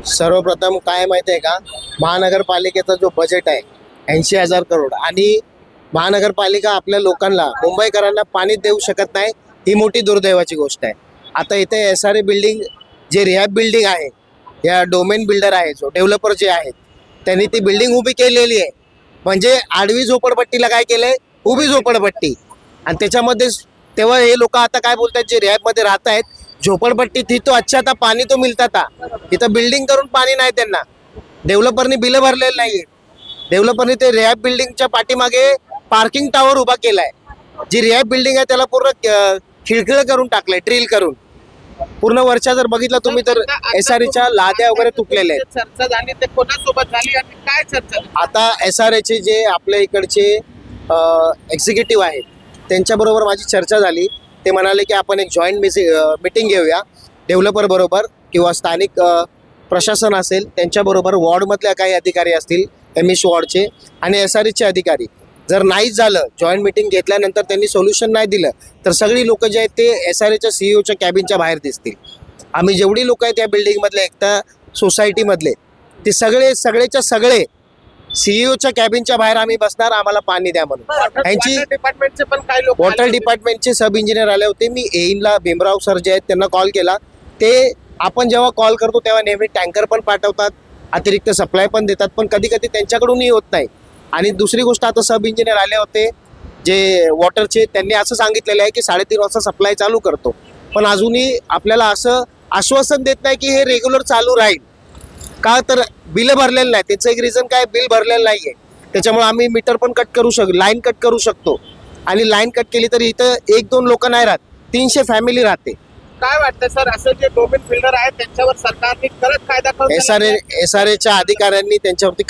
सर्वप्रथम काय माहिती आहे का, महानगरपालिकेचा जो बजेट आहे 80,000 करोड आणि महानगरपालिका आपल्या लोकांना मुंबईकरांना पाणी देऊ शकत नाही, ही मोठी दुर्दैवाची गोष्ट आहे. आता इथे SRA बिल्डिंग जे रिहॅब बिल्डिंग आहे, या डोमेन बिल्डर आहे जो डेव्हलपर जे आहेत त्यांनी ती बिल्डिंग उभी केलेली आहे. म्हणजे आडवी झोपडपट्टीला काय केलंय, उभी झोपडपट्टी. आणि त्याच्यामध्ये तेव्हा हे लोक आता काय बोलतात, जे रिहॅबमध्ये राहत आहेत झोपडपट्टी थी तो अच्छा था, पाणी तो मिळता था. इथं बिल्डिंग करून पाणी नाही त्यांना. डेव्हलपरनी बिलं भरलेलं नाहीये. डेव्हलपरनी ते रिहॅब बिल्डिंगच्या पाठीमागे पार्किंग टॉवर उभा केलाय. जी रिहॅब बिल्डिंग आहे त्याला पूर्ण खिळखिळ करून टाकलंय, ड्रिल करून. पूर्ण वरच्या जर बघितलं तुम्ही तर SRAच्या लाद्या वगैरे तुटलेल्या आहेत. चर्चा झाली ते कोणासोबत झाली आणि काय चर्चा झाली? आता SRAचे जे आपल्या इकडचे एक्झिक्युटिव्ह आहेत त्यांच्याबरोबर माझी चर्चा झाली. ते म्हणाले की आपण एक जॉईंट मीटिंग घेऊया डेव्हलपर बरोबर किंवा स्थानिक प्रशासन असेल त्यांच्याबरोबर, वॉर्डमधल्या काही अधिकारी असतील MH वॉर्डचे आणि SRAचे अधिकारी. जर नाहीच झालं, जॉईंट मीटिंग घेतल्यानंतर त्यांनी सोल्युशन नाही दिलं तर सगळी लोक जे आहेत ते SRAच्या CEOच्या कॅबिनच्या बाहेर दिसतील. आम्ही जेवढी लोक आहेत या बिल्डिंगमधले, एकता सोसायटीमधले, ते सगळेच्या सगळे CEOच्या कॅबिनच्या बाहेर आम्ही बसणार, आम्हाला पाणी द्या म्हणून. यांची डिपार्टमेंटचे पण काही लोक, वॉटर डिपार्टमेंटचे सब इंजिनियर आले होते. मी एईनला भीमराव सर जे आहेत त्यांना कॉल केला. ते आपण जेव्हा कॉल करतो तेव्हा नेहमी टँकर पण पाठवतात, अतिरिक्त सप्लाय पण देतात, पण कधी कधी त्यांच्याकडूनही होत नाही. आणि दुसरी गोष्ट, आता सब इंजिनियर आले होते जे वॉटरचे, त्यांनी असं सांगितलेलं आहे की 3:30 वाजता सप्लाय चालू करतो, पण अजूनही आपल्याला असं आश्वासन देत नाही की हे रेग्युलर चालू राहील. का तर बिल भरलेलं नाही. त्याचं एक रिझन काय, बिल भरलेलं नाही आहे. त्याच्यामुळे आम्ही मीटर पण कट करू शकतो, लाईन कट करू शकतो. आणि लाईन कट केली तरी इथं 1-2 लोक नाही राहत, 300 फॅमिली राहते. काय वाटतं सर, असं जे डोमेन बिल्डर आहेत त्यांच्यावर सरकारने कडक कायदा करून SRAच्या अधिकाऱ्यांनी त्यांच्यावरती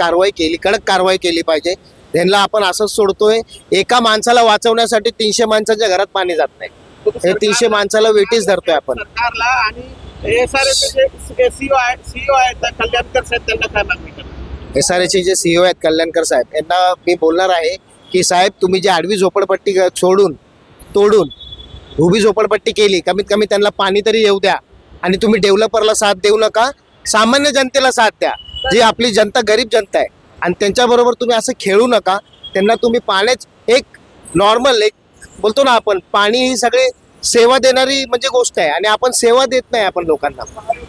कडक कारवाई केली पाहिजे. त्यांना आपण असंच सोडतोय, एका माणसाला वाचवण्यासाठी 300 माणसांच्या घरात पाणी जात नाही. हे 300 माणसाला वेटीस धरतोय आपण. सरकारला. आणि SRAचे जे CEO आहेत कल्याणकर साहेब, त्यांना काय मागणी करणार? SRAचे जे CEO आहेत कल्याणकर साहेब, यांना मी बोलणार आहे की साहेब, तुम्ही जी आडवी झोपडपट्टी तोडून उभी झोपडपट्टी केली, कमीत कमी त्यांना पाणी तरी येऊ द्या. आणि तुम्ही डेव्हलपरला साथ देऊ नका, सामान्य जनतेला साथ द्या. जी आपली जनता गरीब जनता आहे आणि त्यांच्याबरोबर तुम्ही असं खेळू नका. त्यांना तुम्ही पाण्याच एक नॉर्मल, एक बोलतो ना आपण, पाणी ही सगळे सेवा देणारी म्हणजे गोष्ट आहे आणि आपण सेवा देत नाही आपण लोकांना.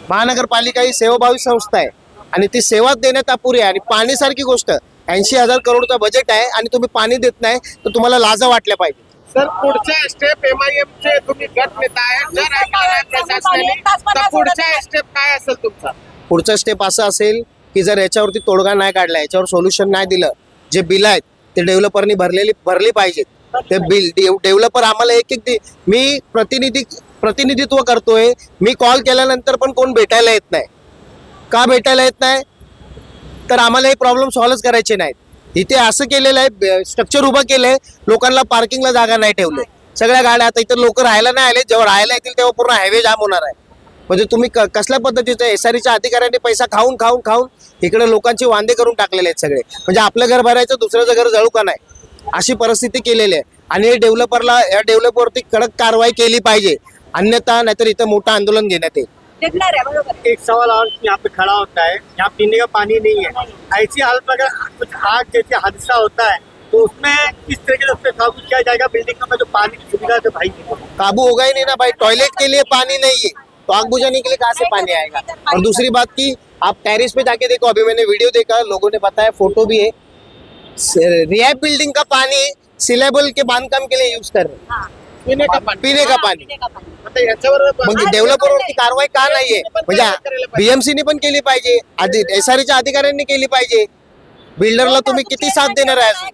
महानगरपालिका ही सेवाभावी संस्था आहे आणि ती सेवा देण्यात अपुरी आहे. आणि पाणीसारखी गोष्ट, 80,000 करोडचा बजेट आहे आणि तुम्ही पाणी देत नाही तर तुम्हाला लाजा वाटल्या पाहिजे. सर, पुढच्या स्टेप MIM चे तुम्ही गट नेता आहेत, जर ऐकलं नाही प्रशासनाने तर पुढच्या स्टेप काय असेल तुमचा? पुढचा स्टेप असं असेल की जर याच्यावरती तोडगा नाही काढला, याच्यावर सोल्युशन नाही दिलं, जे बिल आहेत ते डेव्हलपरनी भरली पाहिजेत. ते बिल डेव्हलपर आम्हाला एक मी प्रतिनिधित्व करतोय. मी कॉल केल्यानंतर पण कोण भेटायला येत नाही. का भेटायला येत नाही? तर आम्हाला हे प्रॉब्लेम सॉल्व्ह करायचे नाहीत. इथे असं केलेलं आहे, स्ट्रक्चर उभं केलंय, लोकांना पार्किंगला जागा नाही ठेवले. सगळ्या गाड्या आता इथं लोक राहायला नाही आले, जेव्हा राहायला येतील तेव्हा पूर्ण हायवे जाम होणार आहे. म्हणजे तुम्ही कसल्या पद्धतीचं, SRAच्या अधिकाऱ्यांनी पैसा खाऊन इकडे लोकांचे वांदे करून टाकलेले आहेत सगळे. म्हणजे आपलं घर भरायचं, दुसऱ्याचं घर जळू का नाही, अशी परिस्थिती केलेली आहे. आणि या डेव्हलपरवरती कडक कारवाई केली पाहिजे, अन्यथा नाहीतर इथं मोठं आंदोलन घेण्यात येईल. एक सवाल और यहाँ पे खड़ा होता है, यहाँ पीने का पानी नहीं है. ऐसी हालत में अगर कुछ आग जैसे हादसा होता है तो उसमें किस तरीके से उस पर काबू किया जाएगा? बिल्डिंग में जो पानी की सुविधा तो भाई काबू होगा ही नहीं ना भाई. टॉयलेट के लिए पानी नहीं है तो आग बुझाने के लिए कहाँ से पानी आएगा? और दूसरी बात की आप टेरिस पे जाके देखो, अभी मैंने वीडियो देखा, लोगों ने बताया, फोटो भी है, रिहैब बिल्डिंग का पानी सिलेबल के बांधकाम के लिए यूज कर रहे हैं. पिणे का पाणी. आता याच्यावर म्हणजे डेव्हलपरवरती कारवाई का नाहीये? म्हणजे BMC ने पण केली पाहिजे, SRAच्या अधिकाऱ्यांनी केली पाहिजे. बिल्डरला तुम्ही किती साथ देणार आहे?